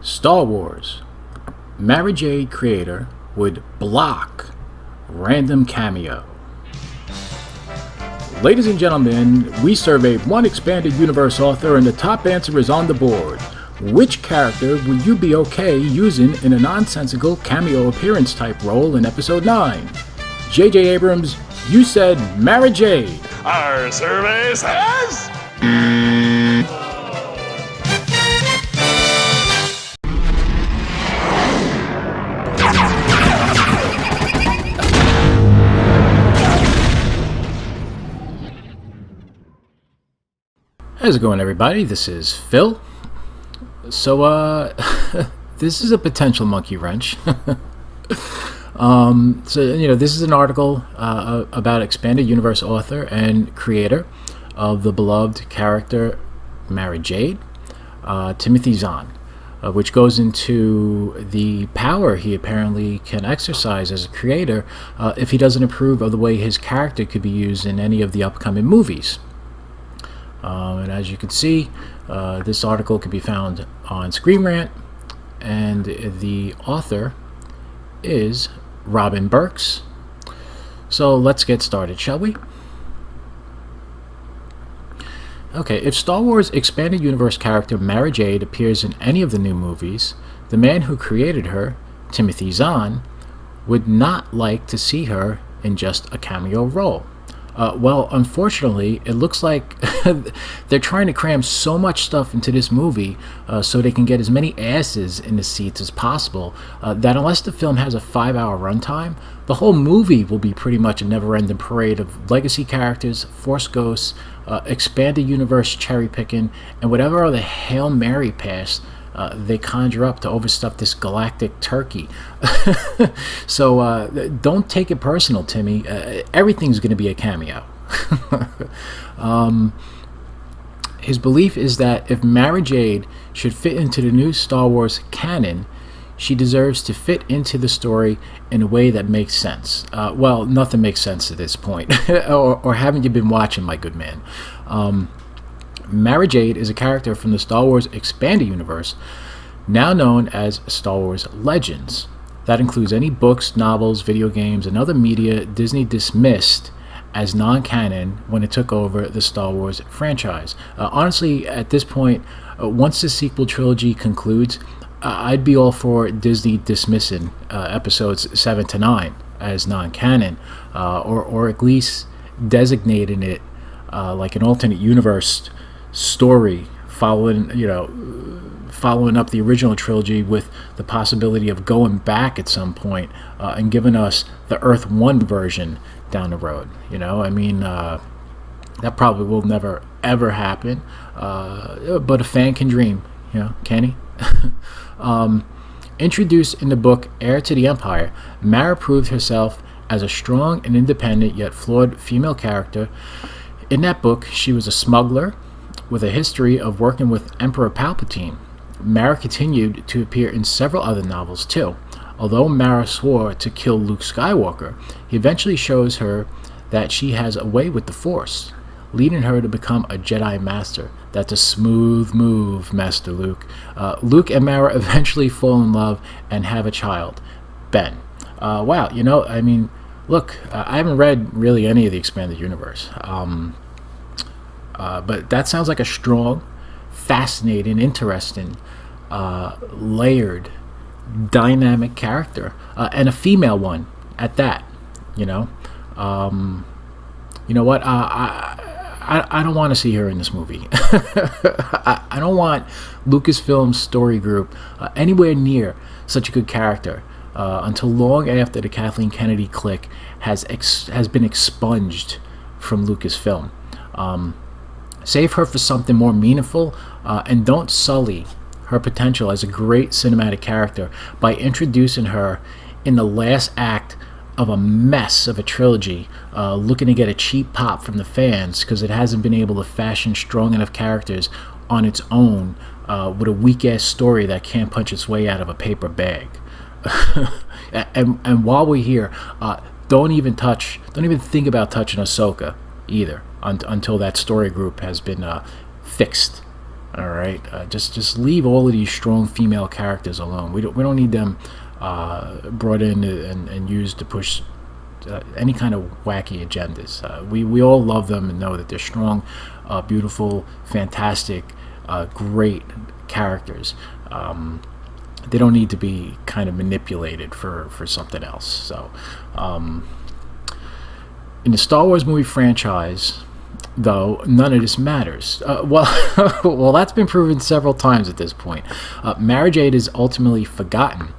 Star Wars. Mara Jade creator would block random cameo. Ladies and gentlemen, we surveyed one expanded universe author and the top answer is on the board. Which character would you be okay using in a nonsensical cameo appearance type role in episode 9? J.J. Abrams, you said Mara Jade. Our survey says... How's it going, everybody? This is Phil. So, this is a potential monkey wrench. This is an article about expanded universe author and creator of the beloved character Mara Jade, Timothy Zahn, which goes into the power he apparently can exercise as a creator if he doesn't approve of the way his character could be used in any of the upcoming movies. And as you can see, this article can be found on Screen Rant, and the author is Robin Burks. So let's get started, shall we? Okay, if Star Wars Expanded Universe character Mara Jade appears in any of the new movies, the man who created her, Timothy Zahn, would not like to see her in just a cameo role. Well, unfortunately, it looks like they're trying to cram so much stuff into this movie so they can get as many asses in the seats as possible, that unless the film has a 5-hour runtime, the whole movie will be pretty much a never-ending parade of legacy characters, Force ghosts, expanded universe cherry-picking, and whatever other Hail Mary pass they conjure up to overstuff this galactic turkey. So don't take it personal, Timmy. Everything's going to be a cameo. His belief is that if Mara Jade should fit into the new Star Wars canon, she deserves to fit into the story in a way that makes sense. Well, nothing makes sense at this point. or haven't you been watching, my good man? Mara Jade is a character from the Star Wars Expanded Universe, now known as Star Wars Legends. That includes any books, novels, video games, and other media Disney dismissed as non-canon when it took over the Star Wars franchise. Honestly, at this point, once the sequel trilogy concludes, I'd be all for Disney dismissing episodes 7 to 9 as non-canon, or at least designating it like an alternate universe story following up the original trilogy with the possibility of going back at some point and giving us the Earth 1 version down the road. That probably will never ever happen, but a fan can dream, can he? Introduced in the book Heir to the Empire, Mara proved herself as a strong and independent yet flawed female character. In that book, she was a smuggler with a history of working with Emperor Palpatine. Mara continued to appear in several other novels too. Although Mara swore to kill Luke Skywalker, he eventually shows her that she has a way with the Force, leading her to become a Jedi Master. That's a smooth move, Master Luke. Luke and Mara eventually fall in love and have a child, Ben. Wow, look, I haven't read really any of the Expanded Universe. But that sounds like a strong, fascinating, interesting, layered, dynamic character, and a female one at that. You know what? I don't want to see her in this movie. I don't want Lucasfilm's story group anywhere near such a good character until long after the Kathleen Kennedy clique has been expunged from Lucasfilm. Save her for something more meaningful, and don't sully her potential as a great cinematic character by introducing her in the last act of a mess of a trilogy, looking to get a cheap pop from the fans because it hasn't been able to fashion strong enough characters on its own with a weak-ass story that can't punch its way out of a paper bag. and while we're here, don't even think about touching Ahsoka either until that story group has been fixed All right, just leave all of these strong female characters alone. We don't need them brought in and used to push any kind of wacky agendas. We all love them and know that they're strong, beautiful, fantastic, great characters. They don't need to be kind of manipulated for something else. So, in the Star Wars movie franchise, though, none of this matters. Well, that's been proven several times at this point. Mara Jade is ultimately forgotten,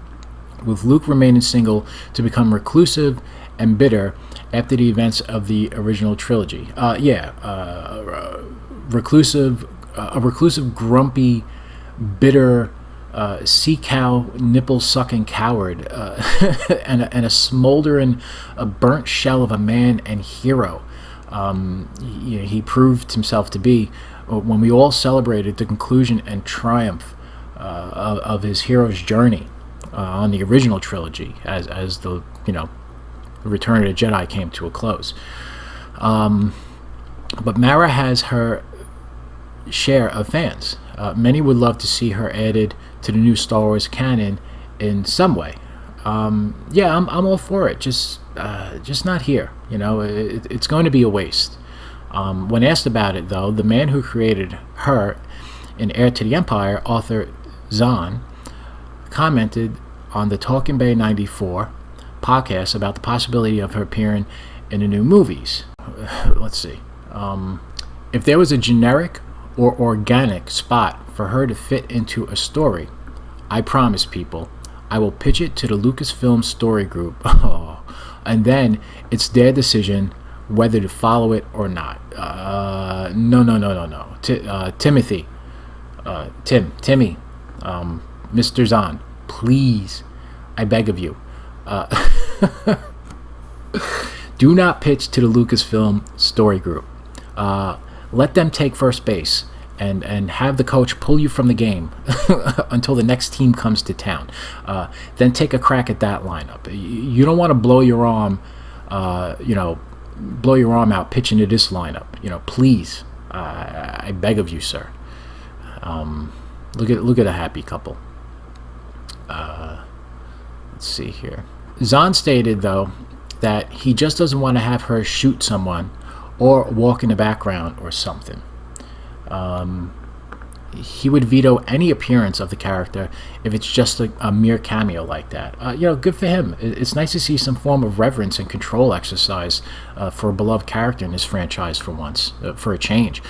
with Luke remaining single to become reclusive and bitter after the events of the original trilogy. Reclusive, a reclusive, grumpy, bitter, sea cow, nipple-sucking coward, and a smoldering, burnt shell of a man and hero. He proved himself to be when we all celebrated the conclusion and triumph of his hero's journey on the original trilogy, as the Return of the Jedi came to a close. But Mara has her share of fans. Many would love to see her added to the new Star Wars canon in some way. I'm all for it. Just not here. It's going to be a waste. When asked about it, though, the man who created her in Heir to the Empire, author Zahn, commented on the Talking Bay 94 podcast about the possibility of her appearing in the new movies. Let's see. If there was a generic or organic spot for her to fit into a story, I promise people, I will pitch it to the Lucasfilm story group. And then it's their decision whether to follow it or not. No. Timmy, Mr. Zahn, please, I beg of you, do not pitch to the Lucasfilm story group. Let them take first base and have the coach pull you from the game until the next team comes to town. Then take a crack at that lineup. You don't want to blow your arm out pitching to this lineup. Please, I beg of you, sir. Look at a happy couple. Let's see here. Zahn stated, though, that he just doesn't want to have her shoot someone or walk in the background or something. He would veto any appearance of the character if it's just a mere cameo like that. Good for him. It's nice to see some form of reverence and control exercise for a beloved character in this franchise for once, for a change.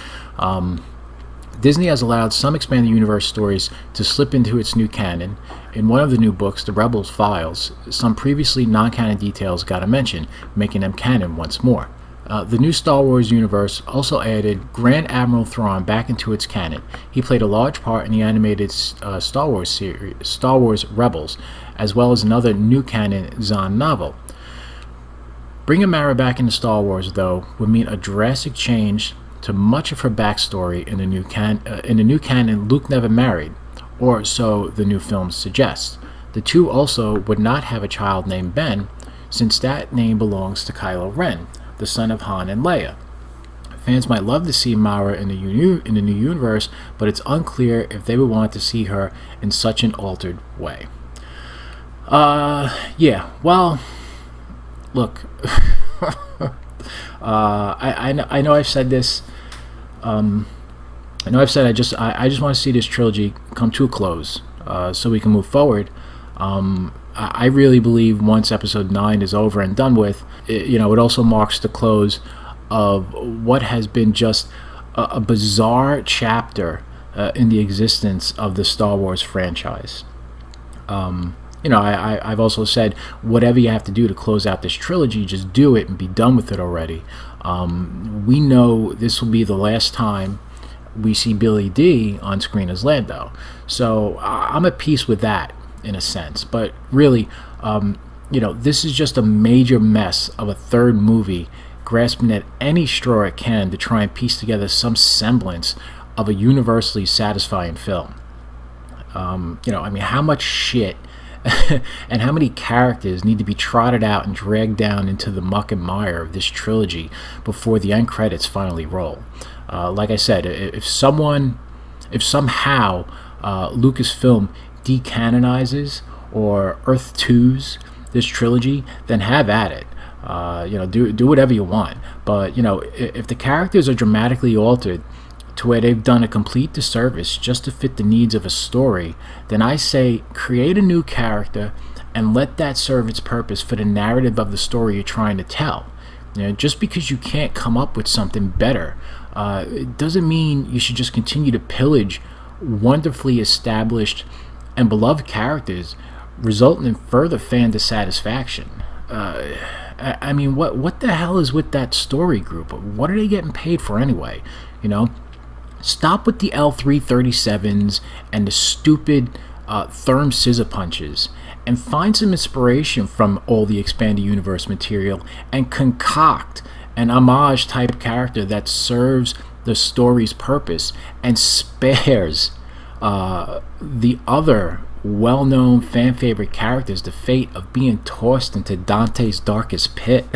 Disney has allowed some expanded universe stories to slip into its new canon. In one of the new books, The Rebels Files, some previously non-canon details got a mention, making them canon once more. The new Star Wars universe also added Grand Admiral Thrawn back into its canon. He played a large part in the animated Star Wars series, Star Wars Rebels, as well as another new canon Zahn novel. Bringing Mara back into Star Wars, though, would mean a drastic change to much of her backstory in the new canon. Luke never married, or so the new films suggest. The two also would not have a child named Ben, since that name belongs to Kylo Ren, the son of Han and Leia. Fans might love to see Mara in the new universe, but it's unclear if they would want to see her in such an altered way. Well, look, I know I've said this. I just want to see this trilogy come to a close, so we can move forward. I really believe once Episode 9 is over and done with, it also marks the close of what has been just a bizarre chapter in the existence of the Star Wars franchise. I've also said, whatever you have to do to close out this trilogy, just do it and be done with it already. We know this will be the last time we see Billy D on screen as Lando. So I'm at peace with that, in a sense. But really, this is just a major mess of a third movie grasping at any straw it can to try and piece together some semblance of a universally satisfying film. How much shit and how many characters need to be trotted out and dragged down into the muck and mire of this trilogy before the end credits finally roll? Like I said, if someone if somehow Lucasfilm decanonizes or Earth 2s this trilogy, then have at it. Do whatever you want. But if the characters are dramatically altered to where they've done a complete disservice just to fit the needs of a story, then I say create a new character and let that serve its purpose for the narrative of the story you're trying to tell. Just because you can't come up with something better, it doesn't mean you should just continue to pillage wonderfully established and beloved characters, resulting in further fan dissatisfaction. I mean, what the hell is with that story group? What are they getting paid for anyway? Stop with the L337s and the stupid Therm scissor punches, and find some inspiration from all the expanded universe material and concoct an homage type character that serves the story's purpose and spares the other well-known fan favorite characters the fate of being tossed into Dante's darkest pit.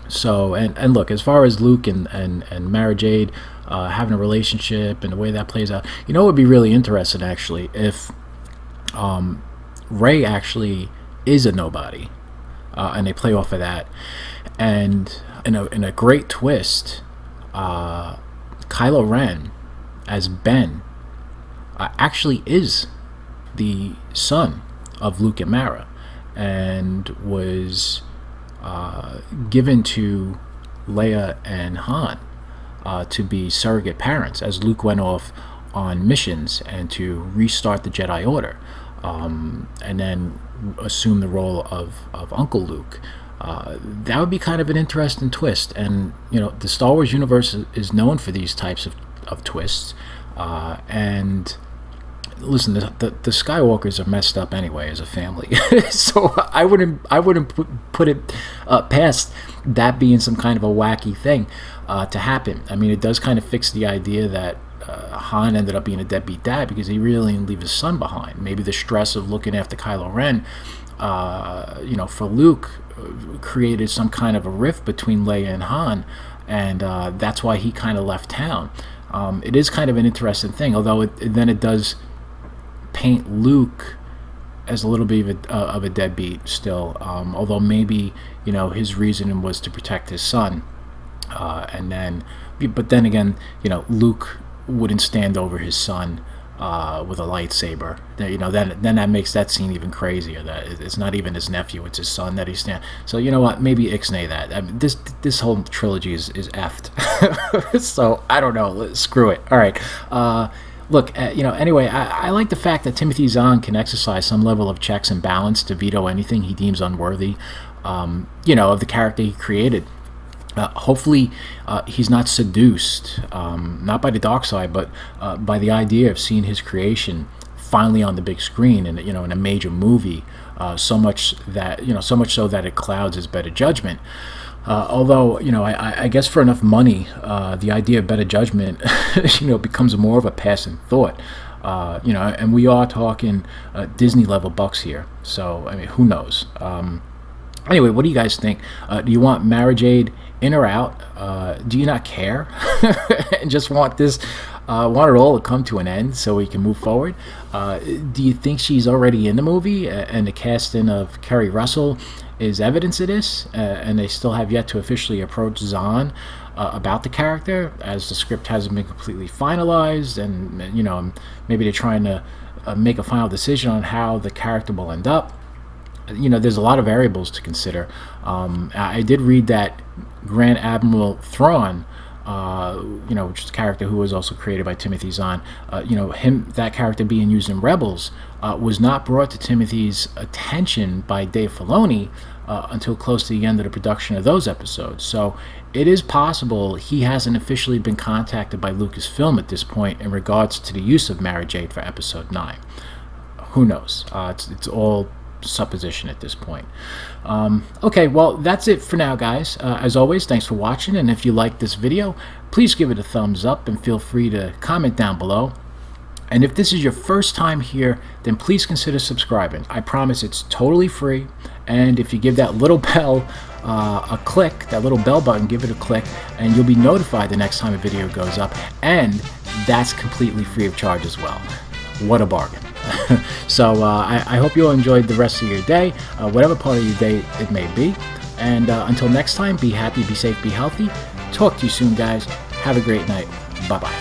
So and look, as far as Luke and Mara Jade having a relationship and the way that plays out, it would be really interesting actually if Rey actually is a nobody, and they play off of that, and in a great twist, Kylo Ren as Ben actually is the son of Luke and Mara, and was given to Leia and Han to be surrogate parents as Luke went off on missions and to restart the Jedi Order, and then assume the role of Uncle Luke. That would be kind of an interesting twist, and the Star Wars universe is known for these types of twists, and listen, the Skywalkers are messed up anyway as a family, so I wouldn't put it past that being some kind of a wacky thing to happen. I mean, it does kind of fix the idea that Han ended up being a deadbeat dad because he really didn't leave his son behind. Maybe the stress of looking after Kylo Ren, for Luke, created some kind of a rift between Leia and Han, and that's why he kind of left town. It is kind of an interesting thing, although it does paint Luke as a little bit of a deadbeat still, although maybe his reason was to protect his son, but then again, Luke wouldn't stand over his son with a lightsaber. Then that makes that scene even crazier. That it's not even his nephew; it's his son that he's standing. So you know what? Maybe ixnay that. I mean, this whole trilogy is effed. So I don't know. Screw it. All right. Look, anyway, I like the fact that Timothy Zahn can exercise some level of checks and balance to veto anything he deems unworthy, of the character he created. Hopefully, he's not seduced, not by the dark side, but by the idea of seeing his creation finally on the big screen and in a major movie. So much so that it clouds his better judgment. Although, I guess for enough money, the idea of better judgment, becomes more of a passing thought. And we are talking Disney level bucks here. So, I mean, who knows? Anyway, what do you guys think? Do you want Mara Jade in or out? Do you not care? And just want it all to come to an end so we can move forward? Do you think she's already in the movie and the casting of Kerry Russell is evidence of this, and they still have yet to officially approach Zahn about the character, as the script hasn't been completely finalized, and maybe they're trying to make a final decision on how the character will end up? There's a lot of variables to consider. I did read that Grand Admiral Thrawn, which is a character who was also created by Timothy Zahn, that character being used in Rebels, was not brought to Timothy's attention by Dave Filoni until close to the end of the production of those episodes. So it is possible he hasn't officially been contacted by Lucasfilm at this point in regards to the use of Mara Jade for Episode 9. Who knows? It's all supposition at this point. Okay, well, that's it for now, guys. As always, thanks for watching, and if you like this video, please give it a thumbs up and feel free to comment down below. And if this is your first time here, then please consider subscribing. I promise it's totally free, and if you give that little bell a click, that little bell button, give it a click, and you'll be notified the next time a video goes up, and that's completely free of charge as well. What a bargain. So I hope you all enjoyed the rest of your day, whatever part of your day it may be. And until next time, be happy, be safe, be healthy. Talk to you soon, guys. Have a great night. Bye-bye.